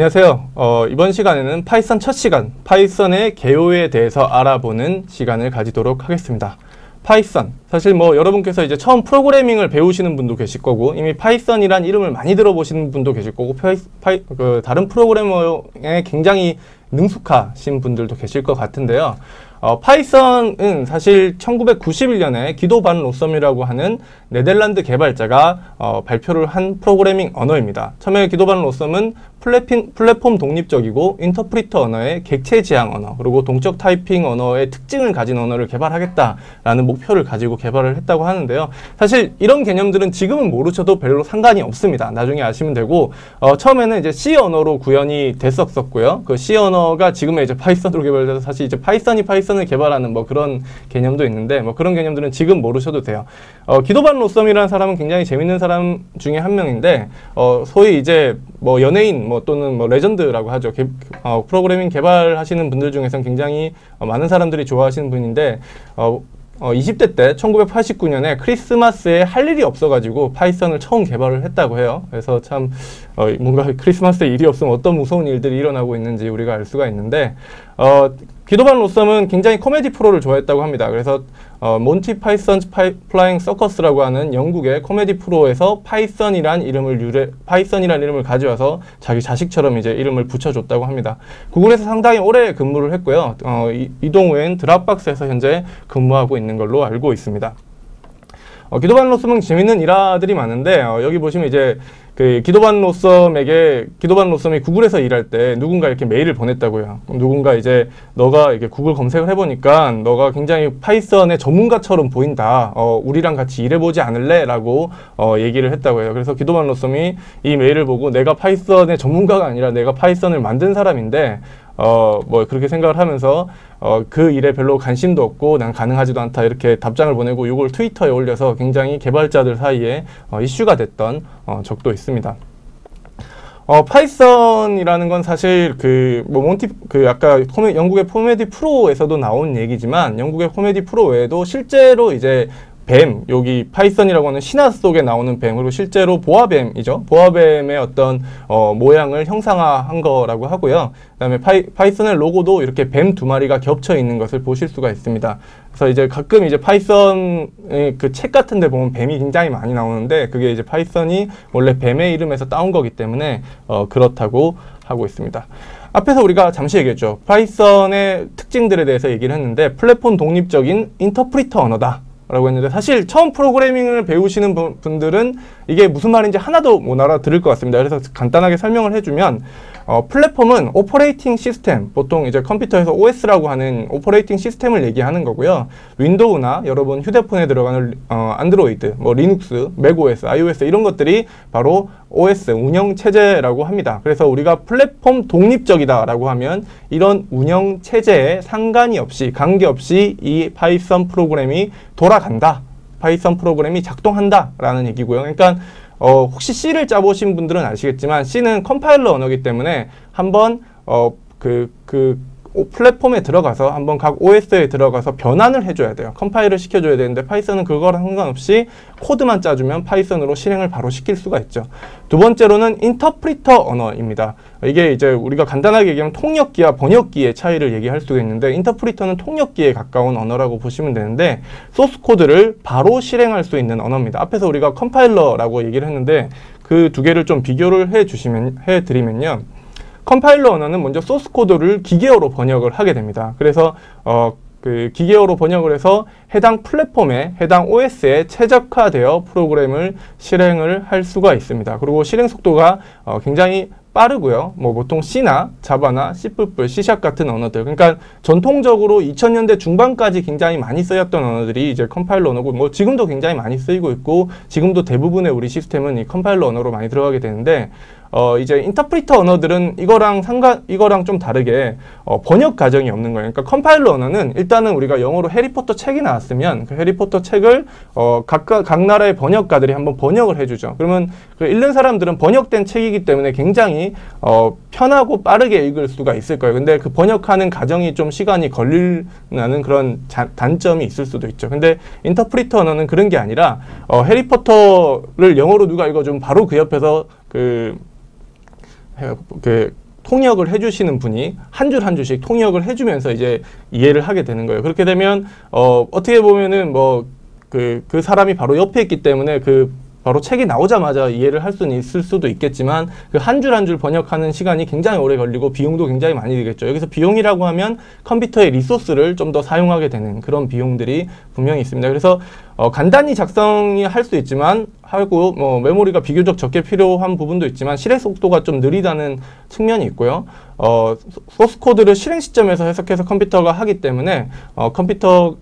안녕하세요. 이번 시간에는 파이썬 첫 시간, 파이썬의 개요에 대해서 알아보는 시간을 가지도록 하겠습니다. 파이썬, 사실 여러분께서 이제 처음 프로그래밍을 배우시는 분도 계실 거고 이미 파이썬이란 이름을 많이 들어보시는 분도 계실 거고 다른 프로그래머에 굉장히 능숙하신 분들도 계실 것 같은데요. 파이썬은 사실 1991년에 기도 반 로썸이라고 하는 네덜란드 개발자가 발표를 한 프로그래밍 언어입니다. 처음에 기도 반 로썸은 플랫폼 독립적이고 인터프리터 언어의 객체 지향 언어, 그리고 동적 타이핑 언어의 특징을 가진 언어를 개발하겠다라는 목표를 가지고 개발을 했다고 하는데요. 사실 이런 개념들은 지금은 모르셔도 별로 상관이 없습니다. 나중에 아시면 되고, 처음에는 이제 C 언어로 구현이 됐었고요. 그 C 언어가 지금의 이제 파이썬으로 개발돼서 사실 이제 파이썬을 개발하는 그런 개념도 있는데, 그런 개념들은 지금 모르셔도 돼요. 기도 반 로썸이라는 사람은 굉장히 재밌는 사람 중에 한 명인데, 소위 이제 연예인 또는 레전드라고 하죠. 프로그래밍 개발하시는 분들 중에서는 굉장히 많은 사람들이 좋아하시는 분인데, 20대 때 1989년에 크리스마스에 할 일이 없어가지고 파이썬을 처음 개발을 했다고 해요. 그래서 참 뭔가 크리스마스에 일이 없으면 어떤 무서운 일들이 일어나고 있는지 우리가 알 수가 있는데, 기도 반 로썸은 굉장히 코미디 프로를 좋아했다고 합니다. 그래서 몬티 파이썬즈 플라잉 서커스라고 하는 영국의 코미디 프로에서 파이썬이란 이름을 가져와서 자기 자식처럼 이제 이름을 붙여줬다고 합니다. 구글에서 상당히 오래 근무를 했고요. 이동 후엔 드랍박스에서 현재 근무하고 있는 걸로 알고 있습니다. 기도 반 로썸은 재밌는 일화들이 많은데, 여기 보시면 이제 기도 반 로썸이 구글에서 일할 때 누군가 이렇게 메일을 보냈다고요. 누군가 이제 너가 이렇게 구글 검색을 해보니까 너가 굉장히 파이썬의 전문가처럼 보인다. 우리랑 같이 일해보지 않을래? 라고 얘기를 했다고 해요. 그래서 기도 반 로썸이 이 메일을 보고 내가 파이썬의 전문가가 아니라 내가 파이썬을 만든 사람인데 그렇게 생각을 하면서 그 일에 별로 관심도 없고 난 가능하지도 않다 이렇게 답장을 보내고 이걸 트위터에 올려서 굉장히 개발자들 사이에 이슈가 됐던 적도 있습니다. 파이썬이라는 건 사실 아까 영국의 코미디 프로에서도 나온 얘기지만 영국의 코미디 프로 외에도 실제로 이제 여기 파이썬이라고 하는 신화 속에 나오는 뱀, 그리고 실제로 보아뱀이죠. 보아뱀의 어떤 모양을 형상화한 거라고 하고요. 그 다음에 파이썬의 로고도 이렇게 뱀 두 마리가 겹쳐 있는 것을 보실 수가 있습니다. 그래서 이제 가끔 이제 파이썬의 그 책 같은 데 보면 뱀이 굉장히 많이 나오는데 그게 이제 파이썬이 원래 뱀의 이름에서 따온 거기 때문에 그렇다고 하고 있습니다. 앞에서 우리가 잠시 얘기했죠. 파이썬의 특징들에 대해서 얘기를 했는데 플랫폼 독립적인 인터프리터 언어다 라고 했는데, 사실 처음 프로그래밍을 배우시는 분들은 이게 무슨 말인지 하나도 못 알아들을 것 같습니다. 그래서 간단하게 설명을 해주면, 플랫폼은 오퍼레이팅 시스템, 보통 이제 컴퓨터에서 OS라고 하는 오퍼레이팅 시스템을 얘기하는 거고요. 윈도우나 여러분 휴대폰에 들어가는 안드로이드, 리눅스, 맥OS, iOS 이런 것들이 바로 OS, 운영체제라고 합니다. 그래서 우리가 플랫폼 독립적이다라고 하면 이런 운영체제에 관계없이 이 파이썬 프로그램이 돌아간다. 파이썬 프로그램이 작동한다 라는 얘기고요. 그러니까 혹시 C를 짜보신 분들은 아시겠지만 C는 컴파일러 언어이기 때문에 한번 플랫폼에 들어가서 한번 각 OS에 들어가서 변환을 해줘야 돼요. 컴파일을 시켜줘야 되는데 파이썬은 그거랑 상관없이 코드만 짜주면 파이썬으로 실행을 바로 시킬 수가 있죠. 두 번째로는 인터프리터 언어입니다. 이게 이제 우리가 간단하게 얘기하면 통역기와 번역기의 차이를 얘기할 수가 있는데, 인터프리터는 통역기에 가까운 언어라고 보시면 되는데 소스 코드를 바로 실행할 수 있는 언어입니다. 앞에서 우리가 컴파일러라고 얘기를 했는데 그 두 개를 좀 비교를 해드리면요. 컴파일러 언어는 먼저 소스 코드를 기계어로 번역을 하게 됩니다. 그래서 기계어로 번역을 해서 해당 플랫폼에, 해당 OS에 최적화되어 프로그램을 실행을 할 수가 있습니다. 그리고 실행 속도가 굉장히 빠르고요. 보통 C나 자바나 C++, C# 같은 언어들. 그러니까 전통적으로 2000년대 중반까지 굉장히 많이 쓰였던 언어들이 이제 컴파일러 언어고, 지금도 굉장히 많이 쓰이고 있고, 지금도 대부분의 우리 시스템은 이 컴파일러 언어로 많이 들어가게 되는데, 이제 인터프리터 언어들은 이거랑 좀 다르게 번역 과정이 없는 거예요. 그러니까 컴파일러 언어는 일단은 우리가 영어로 해리포터 책이 나왔으면 그 해리포터 책을 각 나라의 번역가들이 한번 번역을 해주죠. 그러면 그 읽는 사람들은 번역된 책이기 때문에 굉장히 편하고 빠르게 읽을 수가 있을 거예요. 근데 그 번역하는 과정이 좀 시간이 걸리는 그런 단점이 있을 수도 있죠. 근데 인터프리터 언어는 그런 게 아니라 해리포터를 영어로 누가 읽어주면 바로 그 옆에서 통역을 해주시는 분이 한 줄 한 줄씩 통역을 해주면서 이제 이해를 하게 되는 거예요. 그렇게 되면 어떻게 보면은 뭐 그 사람이 바로 옆에 있기 때문에 바로 책이 나오자마자 이해를 할 수는 있을 수도 있겠지만 그 한 줄 한 줄 번역하는 시간이 굉장히 오래 걸리고 비용도 굉장히 많이 들겠죠. 여기서 비용이라고 하면 컴퓨터의 리소스를 좀 더 사용하게 되는 그런 비용들이 분명히 있습니다. 그래서 간단히 작성이 할 수 있지만 하고 메모리가 비교적 적게 필요한 부분도 있지만 실행 속도가 좀 느리다는 측면이 있고요. 소스 코드를 실행 시점에서 해석해서 컴퓨터가 하기 때문에 컴퓨터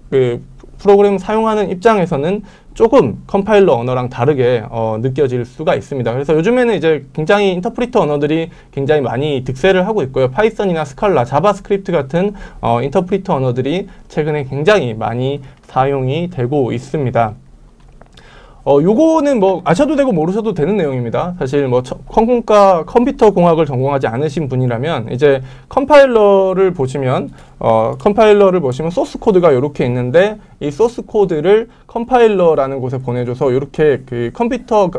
프로그램 사용하는 입장에서는 조금 컴파일러 언어랑 다르게 느껴질 수가 있습니다. 그래서 요즘에는 이제 굉장히 인터프리터 언어들이 굉장히 많이 득세를 하고 있고요. 파이썬이나 스칼라, 자바스크립트 같은 인터프리터 언어들이 최근에 굉장히 많이 사용이 되고 있습니다. 요거는 뭐 아셔도 되고 모르셔도 되는 내용입니다. 사실 뭐 컴공과 컴퓨터 공학을 전공하지 않으신 분이라면 이제 컴파일러를 보시면 소스 코드가 이렇게 있는데 이 소스 코드를 컴파일러라는 곳에 보내줘서 이렇게 그 컴퓨터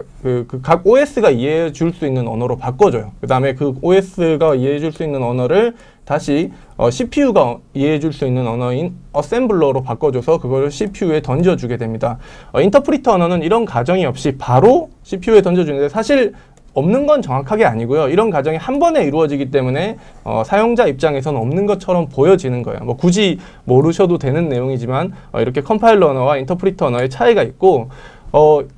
각 OS가 이해해 줄 수 있는 언어로 바꿔줘요. 그 다음에 그 OS가 이해해 줄 수 있는 언어를 다시 CPU가 이해해 줄 수 있는 언어인 어셈블러로 바꿔줘서 그걸 CPU에 던져주게 됩니다. 인터프리터 언어는 이런 가정이 없이 바로 CPU에 던져주는데 사실 없는 건 정확하게 아니고요. 이런 과정이 한 번에 이루어지기 때문에 사용자 입장에서는 없는 것처럼 보여지는 거예요. 뭐 굳이 모르셔도 되는 내용이지만 이렇게 컴파일러 언어와 인터프리터 언어의 차이가 있고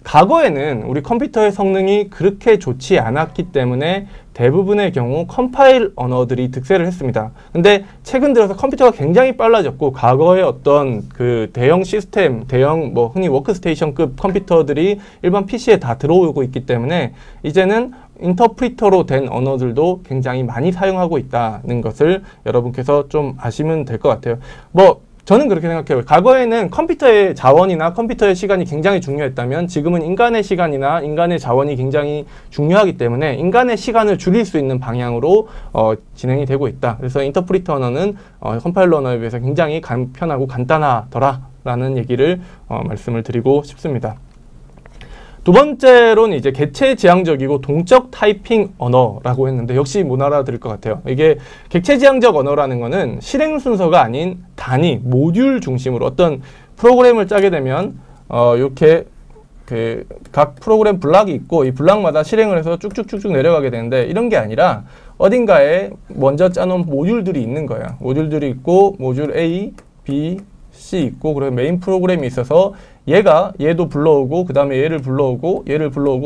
과거에는 우리 컴퓨터의 성능이 그렇게 좋지 않았기 때문에 대부분의 경우 컴파일 언어들이 득세를 했습니다. 근데 최근 들어서 컴퓨터가 굉장히 빨라졌고 과거의 어떤 그 대형 시스템, 대형 뭐 흔히 워크스테이션급 컴퓨터들이 일반 PC에 다 들어오고 있기 때문에 이제는 인터프리터로 된 언어들도 굉장히 많이 사용하고 있다는 것을 여러분께서 좀 아시면 될 것 같아요. 저는 그렇게 생각해요. 과거에는 컴퓨터의 자원이나 컴퓨터의 시간이 굉장히 중요했다면 지금은 인간의 시간이나 인간의 자원이 굉장히 중요하기 때문에 인간의 시간을 줄일 수 있는 방향으로 진행이 되고 있다. 그래서 인터프리터 언어는 컴파일러 언어에 비해서 굉장히 간편하고 간단하더라라는 얘기를 말씀을 드리고 싶습니다. 두 번째로는 이제 객체 지향적이고 동적 타이핑 언어라고 했는데 역시 못 알아들을 것 같아요. 이게 객체 지향적 언어라는 거는 실행 순서가 아닌 단위, 모듈 중심으로 어떤 프로그램을 짜게 되면 이렇게 각 프로그램 블락이 있고 이 블락마다 실행을 해서 쭉쭉쭉쭉 내려가게 되는데 이런 게 아니라 어딘가에 먼저 짜놓은 모듈들이 있는 거예요. 모듈들이 있고 모듈 A, B, C 있고 그리고 메인 프로그램이 있어서 얘도 불러오고 그 다음에 얘를 불러오고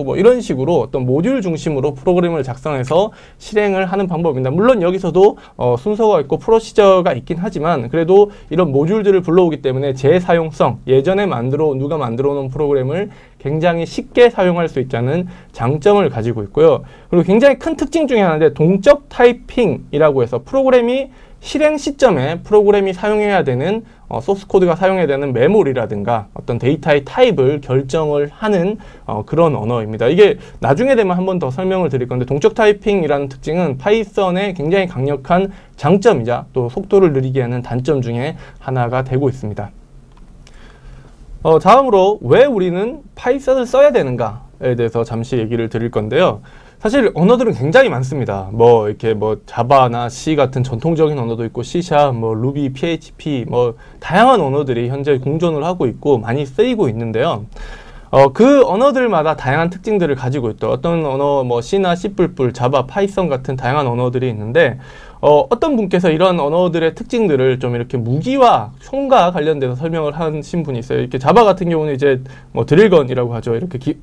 뭐 이런 식으로 어떤 모듈 중심으로 프로그램을 작성해서 실행을 하는 방법입니다. 물론 여기서도 순서가 있고 프로시저가 있긴 하지만 그래도 이런 모듈들을 불러오기 때문에 재사용성, 예전에 누가 만들어 놓은 프로그램을 굉장히 쉽게 사용할 수 있다는 장점을 가지고 있고요. 그리고 굉장히 큰 특징 중에 하나인데 동적 타이핑이라고 해서 프로그램이 실행 시점에 프로그램이 사용해야 되는 소스 코드가 사용해야 되는 메모리라든가 어떤 데이터의 타입을 결정을 하는 그런 언어입니다. 이게 나중에 되면 한 번 더 설명을 드릴 건데 동적 타이핑이라는 특징은 파이썬의 굉장히 강력한 장점이자 또 속도를 느리게 하는 단점 중에 하나가 되고 있습니다. 다음으로 왜 우리는 파이썬을 써야 되는가에 대해서 잠시 얘기를 드릴 건데요. 사실 언어들은 굉장히 많습니다. 자바나 C 같은 전통적인 언어도 있고 C#, 루비, PHP, 다양한 언어들이 현재 공존을 하고 있고 많이 쓰이고 있는데요. 그 언어들마다 다양한 특징들을 가지고 있다. 어떤 언어, C나 C++, 자바, 파이썬 같은 다양한 언어들이 있는데 어떤 분께서 이런 언어들의 특징들을 좀 이렇게 무기와 총과 관련돼서 설명을 하신 분이 있어요. 이렇게 자바 같은 경우는 이제 드릴건이라고 하죠. 이렇게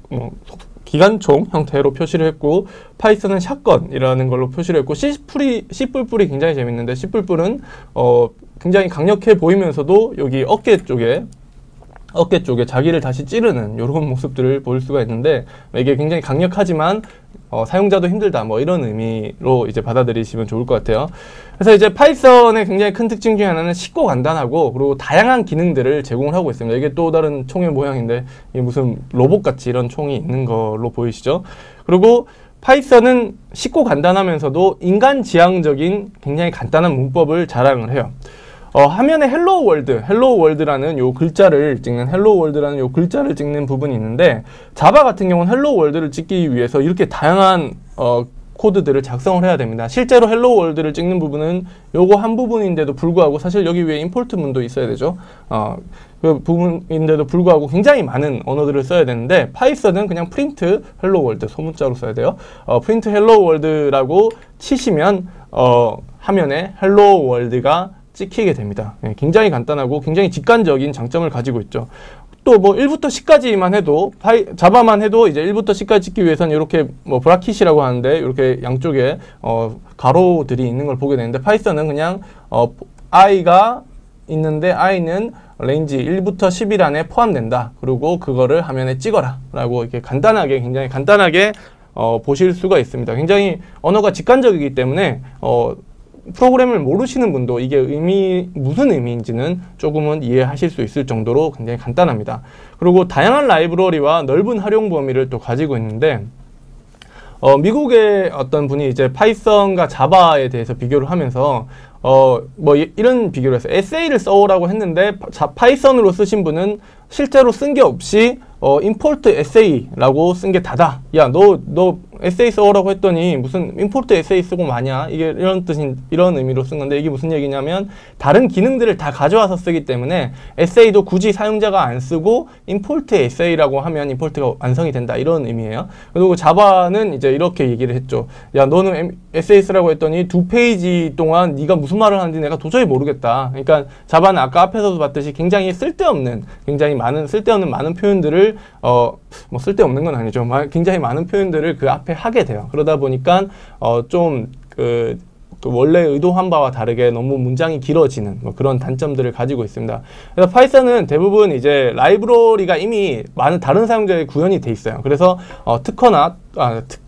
기관총 형태로 표시를 했고 파이썬은 샷건이라는 걸로 표시를 했고 C++ 굉장히 재밌는데 C++은 굉장히 강력해 보이면서도 여기 어깨 쪽에 자기를 다시 찌르는 이런 모습들을 볼 수가 있는데 이게 굉장히 강력하지만 사용자도 힘들다 이런 의미로 이제 받아들이시면 좋을 것 같아요. 그래서 이제 파이썬의 굉장히 큰 특징 중에 하나는 쉽고 간단하고 그리고 다양한 기능들을 제공을 하고 있습니다. 이게 또 다른 총의 모양인데 이게 무슨 로봇같이 이런 총이 있는 걸로 보이시죠? 그리고 파이썬은 쉽고 간단하면서도 인간 지향적인 굉장히 간단한 문법을 자랑을 해요. 화면에 헬로 월드라는 요 글자를 찍는 부분이 있는데 자바 같은 경우는 헬로 월드를 찍기 위해서 이렇게 다양한 코드들을 작성을 해야 됩니다. 실제로 헬로 월드를 찍는 부분은 요거 한 부분인데도 불구하고 사실 여기 위에 임포트 문도 있어야 되죠. 그 부분인데도 불구하고 굉장히 많은 언어들을 써야 되는데 파이썬은 그냥 프린트 헬로 월드 소문자로 써야 돼요. 프린트 헬로 월드라고 치시면 화면에 헬로 월드가 찍히게 됩니다. 네, 굉장히 간단하고 굉장히 직관적인 장점을 가지고 있죠. 또 뭐 1부터 10까지만 해도 자바만 해도 이제 1부터 10까지 찍기 위해서는 이렇게 뭐 브라킷이라고 하는데 이렇게 양쪽에 가로들이 있는 걸 보게 되는데 파이썬은 그냥 i가 있는데 i는 레인지 1부터 10일 안에 포함된다. 그리고 그거를 화면에 찍어라 라고 이렇게 간단하게 굉장히 간단하게 보실 수가 있습니다. 굉장히 언어가 직관적이기 때문에 프로그램을 모르시는 분도 이게 무슨 의미인지는 조금은 이해하실 수 있을 정도로 굉장히 간단합니다. 그리고 다양한 라이브러리와 넓은 활용 범위를 또 가지고 있는데 미국의 어떤 분이 이제 파이썬과 자바에 대해서 비교를 하면서 뭐 이런 비교를 했어요. 에세이를 써오라고 했는데 파이썬으로 쓰신 분은 실제로 쓴 게 없이 import essay라고 쓴 게 다다. 야, 너 에세이 써오라고 했더니 무슨 import essay 쓰고 마냐? 이게 이런 의미로 쓴 건데 이게 무슨 얘기냐면 다른 기능들을 다 가져와서 쓰기 때문에 에세이도 굳이 사용자가 안 쓰고 import essay라고 하면 import가 완성이 된다. 이런 의미예요. 그리고 자바는 이제 이렇게 얘기를 했죠. 야, 너는 에세이 쓰라고 했더니 2페이지 동안 네가 무슨 말을 하는지 내가 도저히 모르겠다. 그러니까 자바는 아까 앞에서도 봤듯이 굉장히 쓸데없는 많은 표현들을 뭐 쓸데없는 건 아니죠. 굉장히 많은 표현들을 그 앞에 하게 돼요. 그러다 보니까 그 원래 의도한 바와 다르게 너무 문장이 길어지는 뭐 그런 단점들을 가지고 있습니다. 그래서 파이썬은 대부분 이제 라이브러리가 이미 많은 다른 사용자에 구현이 돼 있어요. 그래서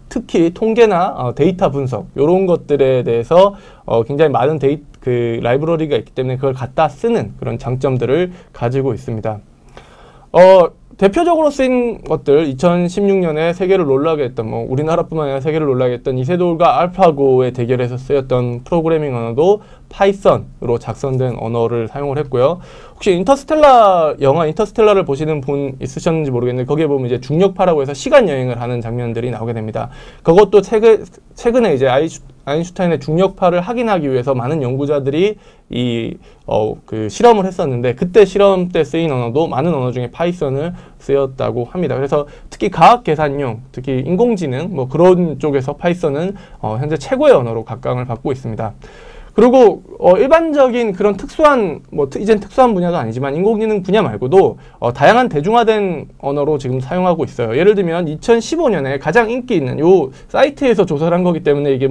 특히 통계나 데이터 분석 이런 것들에 대해서 굉장히 많은 그 라이브러리가 있기 때문에 그걸 갖다 쓰는 그런 장점들을 가지고 있습니다. 대표적으로 쓰인 것들 2016년에 세계를 놀라게 했던 뭐 우리나라뿐만 아니라 세계를 놀라게 했던 이세돌과 알파고의 대결에서 쓰였던 프로그래밍 언어도 파이썬으로 작성된 언어를 사용을 했고요. 혹시 영화 인터스텔라를 보시는 분 있으셨는지 모르겠는데 거기에 보면 이제 중력파라고 해서 시간 여행을 하는 장면들이 나오게 됩니다. 그것도 최근에 이제 아인슈타인의 중력파를 확인하기 위해서 많은 연구자들이 그 실험을 했었는데 그때 실험 때 쓰인 언어도 많은 언어 중에 파이썬을 쓰였다고 합니다. 그래서 특히 과학 계산용, 특히 인공지능 뭐 그런 쪽에서 파이썬은 현재 최고의 언어로 각광을 받고 있습니다. 그리고 일반적인 그런 특수한 이젠 특수한 분야도 아니지만 인공지능 분야 말고도 다양한 대중화된 언어로 지금 사용하고 있어요. 예를 들면 2015년에 가장 인기 있는 요 사이트에서 조사를 한 거기 때문에 이게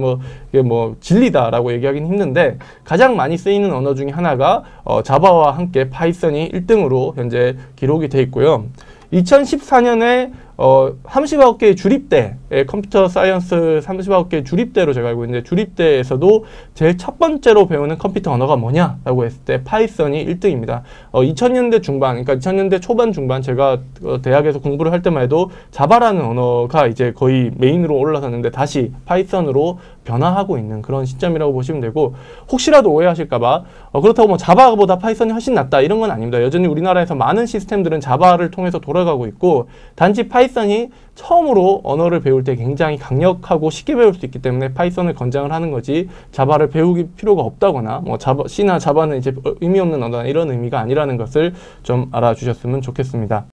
진리다라고 얘기하기는 힘든데 가장 많이 쓰이는 언어 중에 하나가 자바와 함께 파이썬이 1등으로 현재 기록이 돼 있고요. 2014년에 39개의 주립대, 컴퓨터 사이언스 39개의 주립대로 제가 알고 있는데 주립대에서도 제일 첫 번째로 배우는 컴퓨터 언어가 뭐냐라고 했을 때 파이썬이 1등입니다. 2000년대 중반, 그러니까 2000년대 초반 중반 제가 대학에서 공부를 할 때만 해도 자바라는 언어가 이제 거의 메인으로 올라섰는데 다시 파이썬으로 변화하고 있는 그런 시점이라고 보시면 되고 혹시라도 오해하실까봐 그렇다고 뭐 자바보다 파이썬이 훨씬 낫다 이런 건 아닙니다. 여전히 우리나라에서 많은 시스템들은 자바를 통해서 돌아가고 있고 단지 파이썬이 처음으로 언어를 배울 때 굉장히 강력하고 쉽게 배울 수 있기 때문에 파이썬을 권장을 하는 거지 자바를 배우기 필요가 없다거나 뭐 C나 자바는 이제 의미 없는 언어다 이런 의미가 아니라는 것을 좀 알아주셨으면 좋겠습니다.